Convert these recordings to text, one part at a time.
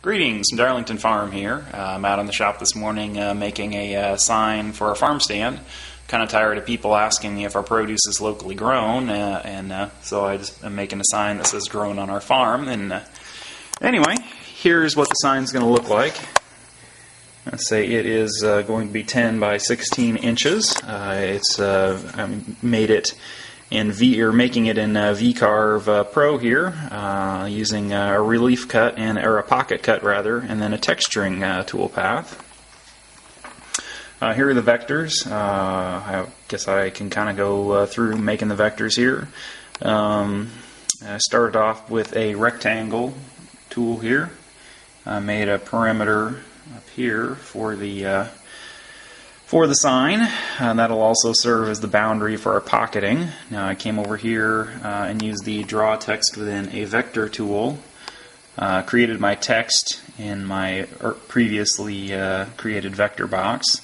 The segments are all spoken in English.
Greetings from Darlington Farm here. I'm out on the shop this morning making a sign for our farm stand. Kind of tired of people asking me if our produce is locally grown, so I just am making a sign that says grown on our farm. And anyway, here's what the sign's going to look like. Let's say it is going to be 10 by 16 inches. I made it in making it in Vcarve Pro here, using a relief cut or a pocket cut rather, and then a texturing toolpath. Here are the vectors. I guess I can kind of go through making the vectors here. I started off with a rectangle tool here. I made a perimeter up here for the sign, and that'll also serve as the boundary for our pocketing. Now I came over here and used the draw text within a vector tool, created my text in my previously created vector box,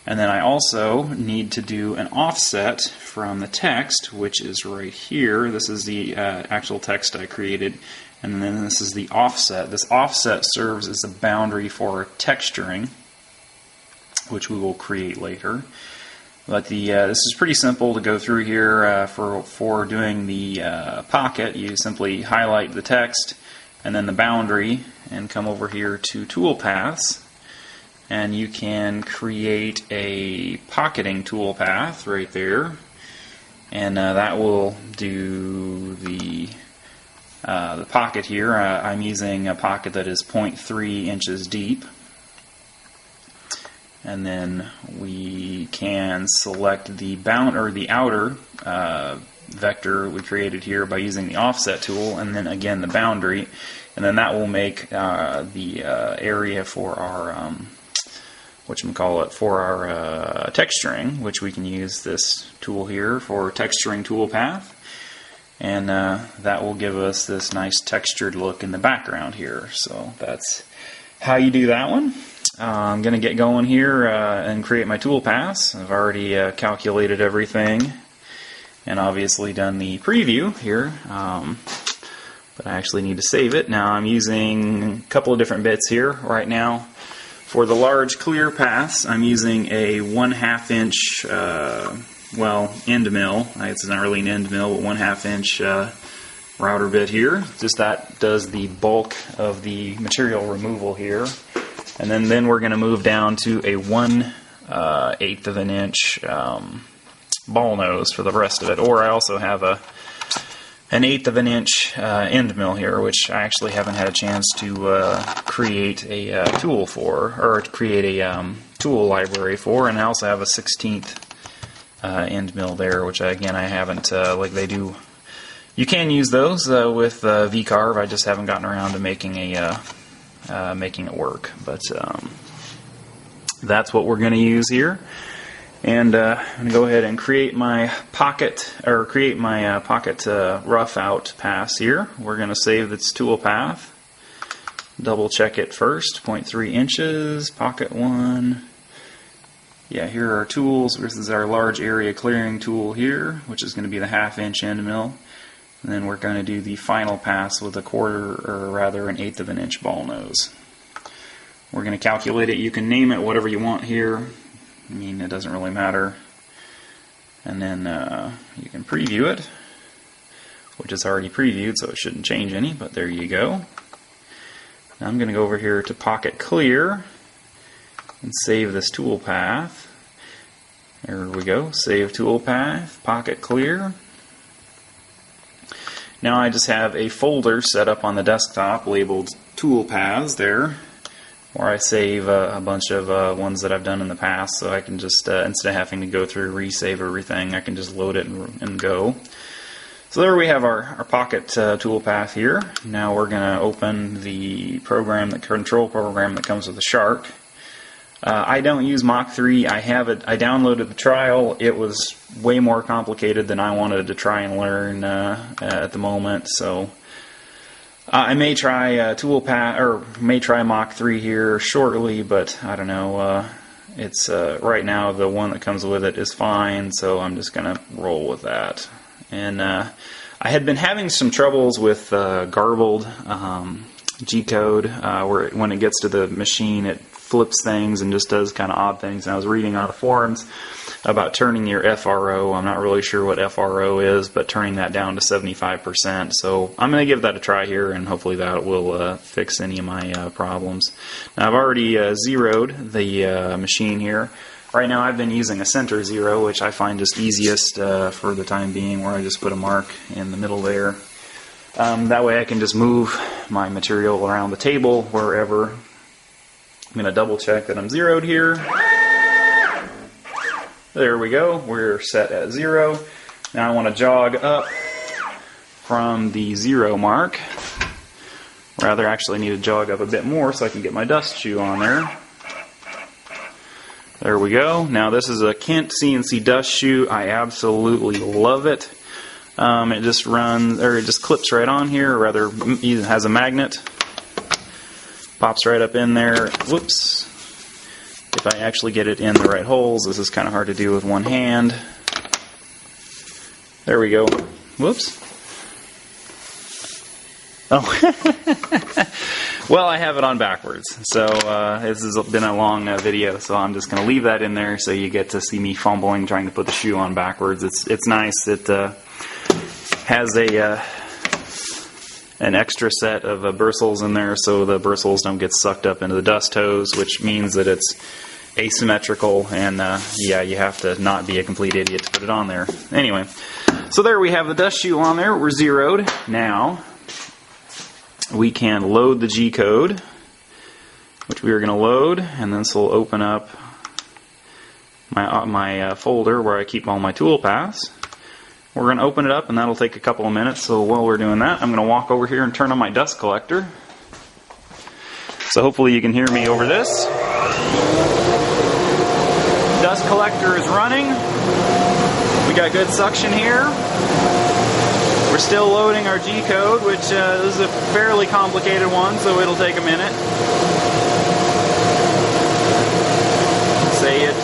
and then I also need to do an offset from the text, which is right here. This is the actual text I created, and then this is the offset. This offset serves as the boundary for texturing, which we will create later. But this is pretty simple to go through here. For doing the pocket, you simply highlight the text and then the boundary and come over here to toolpaths, and you can create a pocketing toolpath right there, and that will do the pocket here. I'm using a pocket that is 0.3 inches deep. And then we can select the outer vector we created here by using the offset tool, and then again the boundary, and then that will make the area for our texturing, which we can use this tool here for texturing toolpath, and that will give us this nice textured look in the background here. So that's how you do that one. I'm going to get going here and create my toolpaths. I've already calculated everything and obviously done the preview here, but I actually need to save it. Now I'm using a couple of different bits here right now. For the large clear paths, I'm using a 1/2 inch, end mill. It's not really an end mill, but 1/2 inch router bit here. Just that does the bulk of the material removal here. And then we're going to move down to a 1/8 of an inch ball nose for the rest of it. Or I also have an 1/8 of an inch end mill here, which I actually haven't had a chance to create a tool for, or to create a tool library for. And I also have a 1/16 end mill there, which I haven't, like they do. You can use those with Vcarve. I just haven't gotten around to making it work, but that's what we're going to use here. And I'm going to go ahead and create my pocket rough out pass here. We're going to save this tool path. Double check it first. 0.3 inches, pocket 1. Yeah, here are our tools. This is our large area clearing tool here, which is going to be the 1/2 inch end mill. And then we're going to do the final pass with a 1/8 of an inch ball nose. We're going to calculate it. You can name it whatever you want here. I mean, it doesn't really matter. And then you can preview it, which is already previewed, so it shouldn't change any, but there you go. Now I'm going to go over here to Pocket Clear and save this tool path. There we go. Save tool path, Pocket Clear. Now I just have a folder set up on the desktop labeled Tool Paths there, where I save a bunch of ones that I've done in the past, so I can just, instead of having to go through resave everything, I can just load it and go. So there we have our pocket toolpath here. Now we're going to open the control program that comes with the Shark. I don't use Mach 3. I downloaded the trial. It was way more complicated than I wanted to try and learn at the moment. So I may try may try Mach 3 here shortly, but I don't know. It's right now the one that comes with it is fine, so I'm just gonna roll with that. And I had been having some troubles with garbled G-code, where when it gets to the machine it flips things and just does kind of odd things. And I was reading on the forums about turning your FRO. I'm not really sure what FRO is, but turning that down to 75%. So I'm going to give that a try here, and hopefully that will fix any of my problems. Now I've already zeroed the machine here. Right now I've been using a center zero, which I find just easiest for the time being, where I just put a mark in the middle there. That way I can just move my material around the table wherever. I'm going to double check that I'm zeroed here. There we go. We're set at 0. Now I want to jog up from the 0 mark. Rather, actually need to jog up a bit more so I can get my dust shoe on there. There we go. Now this is a Kent CNC dust shoe. I absolutely love it. It just runs, or it just clips right on here, or rather it has a magnet. Pops right up in there. Whoops. If I actually get it in the right holes, this is kind of hard to do with one hand. There we go. Whoops. Oh. Well, I have it on backwards. So this has been a long video, so I'm just going to leave that in there so you get to see me fumbling trying to put the shoe on backwards. It's nice. It has an extra set of bristles in there, so the bristles don't get sucked up into the dust hose, which means that it's asymmetrical, and yeah, you have to not be a complete idiot to put it on there. Anyway, so there we have the dust shoe on there. We're zeroed. Now we can load the G-code, which we are going to load, and this will open up my folder where I keep all my tool paths. We're going to open it up, and that'll take a couple of minutes. So while we're doing that, I'm going to walk over here and turn on my dust collector. So hopefully you can hear me over this. Dust collector is running. We got good suction here. We're still loading our G-code, which is a fairly complicated one, so it'll take a minute.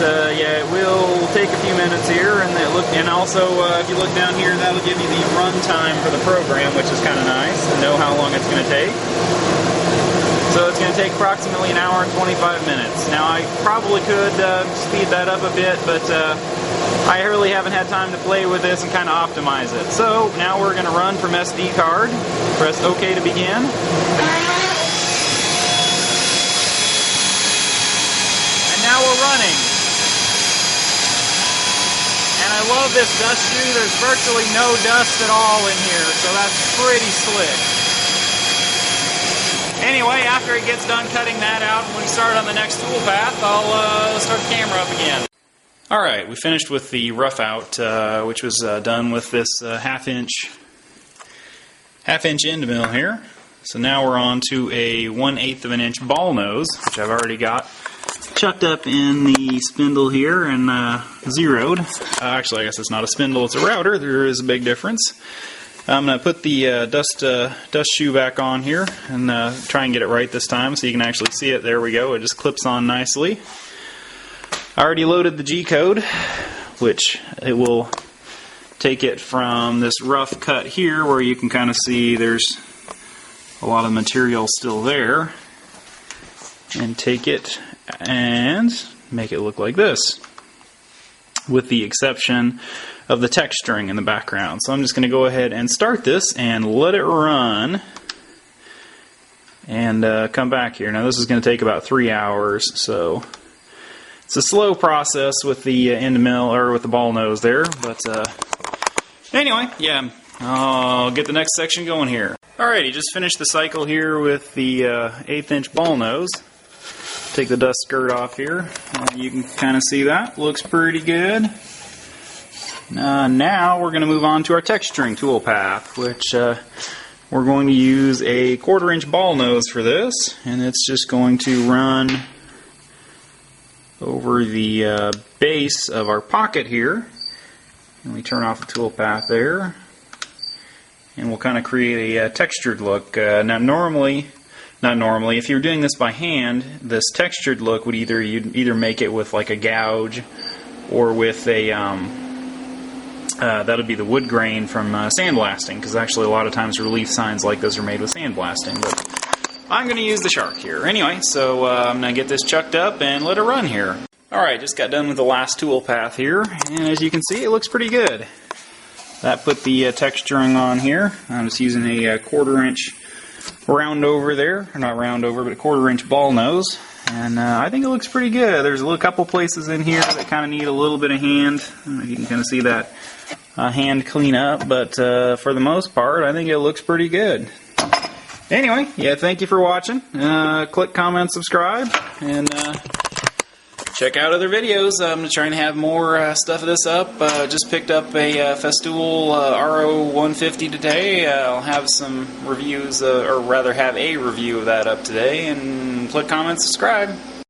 Yeah, it will take a few minutes here, and also if you look down here, that'll give you the run time for the program, which is kind of nice to know how long it's going to take. So it's going to take approximately an hour and 25 minutes. Now I probably could speed that up a bit, but I really haven't had time to play with this and kind of optimize it. So now we're going to run from SD card. Press OK to begin. Now we're running. And I love this dust shoe. There's virtually no dust at all in here, so that's pretty slick. Anyway, after it gets done cutting that out, when we start on the next tool path, I'll start the camera up again. Alright, we finished with the rough out, which was done with this half-inch end mill here. So now we're on to a 1/8 of an inch ball nose, which I've already got chucked up in the spindle here and zeroed. Actually, I guess it's not a spindle, it's a router. There is a big difference. I'm going to put the dust shoe back on here and try and get it right this time so you can actually see it. There we go. It just clips on nicely. I already loaded the G-code, which it will take it from this rough cut here where you can kind of see there's a lot of material still there, and take it and make it look like this, with the exception of the texturing in the background. So I'm just going to go ahead and start this and let it run and come back here. Now this is going to take about 3 hours, so it's a slow process with the end mill, or with the ball nose there, but anyway, yeah, I'll get the next section going here. Alrighty, just finished the cycle here with the 1/8 inch ball nose. Take the dust skirt off here. You can kind of see that. Looks pretty good. Now we're going to move on to our texturing tool path, which we're going to use a 1/4 inch ball nose for this, and it's just going to run over the base of our pocket here. And we turn off the tool path there, and we'll kind of create a textured look. Now not normally, if you're doing this by hand, this textured look would you'd either make it with like a gouge, or with a that would be the wood grain from sandblasting, because actually a lot of times relief signs like this are made with sandblasting. But I'm going to use the Shark here. Anyway, so I'm going to get this chucked up and let it run here. Alright, just got done with the last tool path here, and as you can see, it looks pretty good. That put the texturing on here. I'm just using a 1/4 inch round over there, or not round over, but a 1/4 inch ball nose. And I think it looks pretty good. There's a couple places in here that kind of need a little bit of hand. I don't know if you can kind of see that hand clean up, but for the most part, I think it looks pretty good. Anyway, yeah, thank you for watching. Click, comment, subscribe, and check out other videos. I'm trying to have more stuff of this up. Just picked up a Festool RO150 today. I'll have some reviews, or rather have a review of that up today. And click, comment, subscribe.